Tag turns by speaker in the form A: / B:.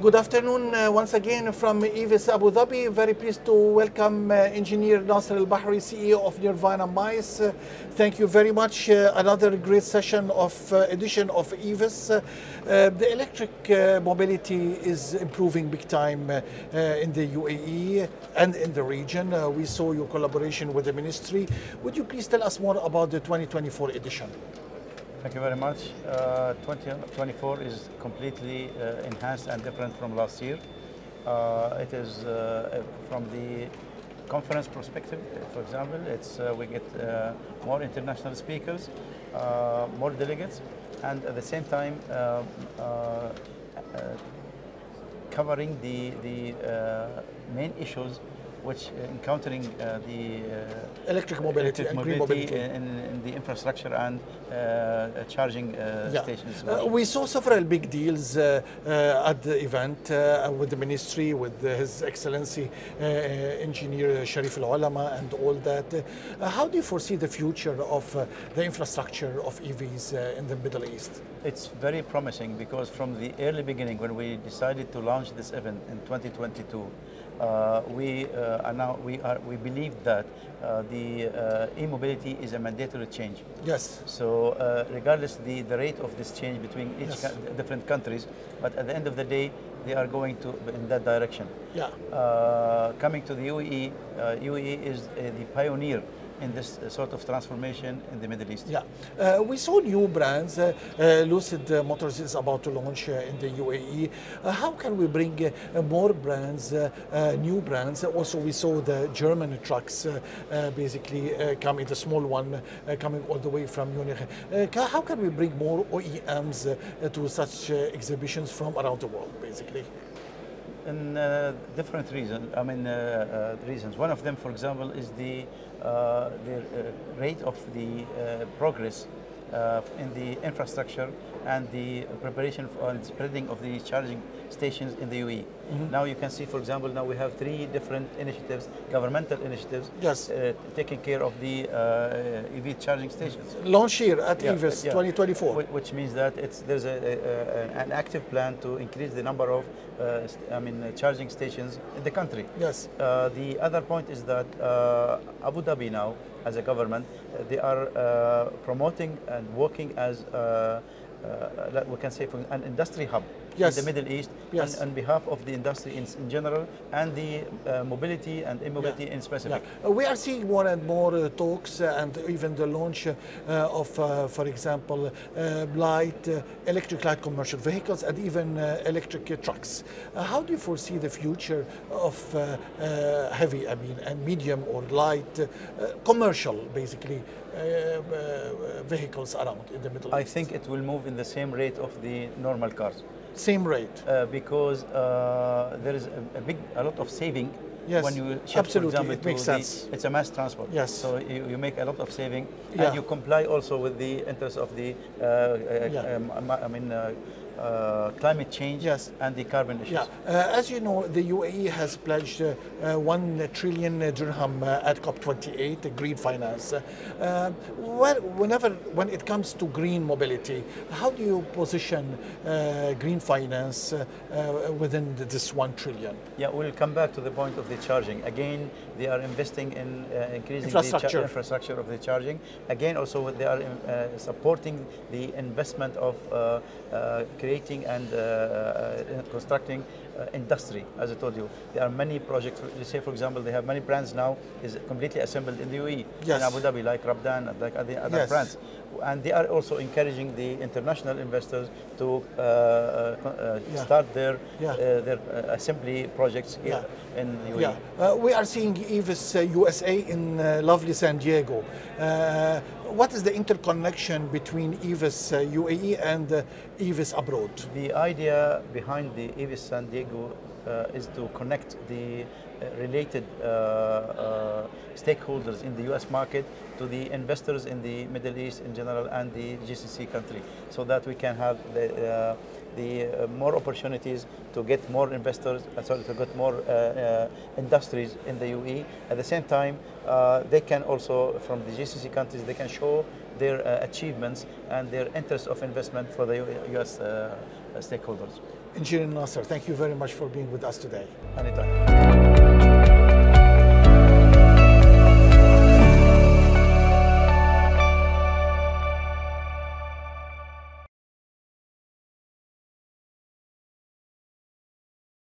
A: Good afternoon once again from EVIS Abu Dhabi. Very pleased to welcome Engineer Nasser Al-Bahri, CEO of Nirvana Exhibitions. Thank you very much. Another great session of edition of EVIS. The electric mobility is improving big time in the UAE and in the region. We saw your collaboration with the ministry. Would you please tell us more about the 2024 edition?
B: Thank you very much. 2024 is completely enhanced and different from last year. It is from the conference perspective, for example, we get more international speakers, more delegates, and at the same time covering the main issues which encountering the
A: electric mobility and green mobility
B: in the infrastructure and charging stations.
A: We saw several big deals at the event with the ministry, with His Excellency Engineer Sharif Al-Ulama and all that. How do you foresee the future of the infrastructure of EVs in the Middle East?
B: It's very promising because from the early beginning when we decided to launch this event in 2022, we believe that the e-mobility is a mandatory change.
A: Yes.
B: So regardless the rate of this change between each different countries, but at the end of the day, they are going to in that direction.
A: Yeah.
B: Coming to the UAE, UAE is the pioneer in this sort of transformation in the Middle East.
A: Yeah, we saw new brands. Lucid Motors is about to launch in the UAE. How can we bring more brands, new brands? Also, we saw the German trucks basically coming, the small one coming all the way from Munich. How can we bring more OEMs to such exhibitions from around the world, basically?
B: In different reasons. Reasons. One of them, for example, is the rate of the progress in the infrastructure and the preparation and spreading of the charging stations in the UAE. Now you can see, for example, now we have 3 different initiatives, governmental initiatives, taking care of the EV charging stations.
A: Launch here at EVIS 2024.
B: Which means that there's an active plan to increase the number of charging stations in the country.
A: Yes.
B: The other point is that Abu Dhabi now, as a government, they are promoting and working as we can say an industry hub in the Middle East, on behalf of the industry in general and the mobility and e-mobility in specific.
A: We are seeing more and more talks and even the launch of, for example, electric light commercial vehicles and even electric trucks. How do you foresee the future of heavy, and medium or light commercial, basically, vehicles around in the Middle East?
B: I think it will move in the same rate of the normal cars.
A: Same rate?
B: Because there is a lot of saving.
A: Yes,
B: when you shift,
A: absolutely,
B: for example,
A: it makes sense.
B: It's a mass transport.
A: Yes.
B: So you make a lot of saving, and you comply also with the interests of the climate change and the carbon issues.
A: As you know, the UAE has pledged 1 trillion dirham at COP28, green finance. When it comes to green mobility, how do you position green finance within this 1 trillion?
B: Yeah, we'll come back to the point of the charging. Again, they are investing in increasing
A: infrastructure.
B: The infrastructure of the charging. Again, also they are supporting the investment of creating and constructing industry. As I told you, there are many projects. Let's say, for example, they have many brands now is completely assembled in the UAE, in Abu Dhabi, like Rabdan and like other brands. And they are also encouraging the international investors to start their assembly projects here in the UAE.
A: We are seeing EVIS USA in lovely San Diego. What is the interconnection between EVIS UAE and EVIS abroad?
B: The idea behind the EVIS San Diego is to connect the related stakeholders in the US market to the investors in the Middle East in general and the GCC country, so that we can have the more opportunities to get more investors, to get more industries in the UAE. At the same time, they can also, from the GCC countries, they can show their achievements and their interest of investment for the U.S. Stakeholders.
A: Engineer Nasser, thank you very much for being with us today.
B: Anytime.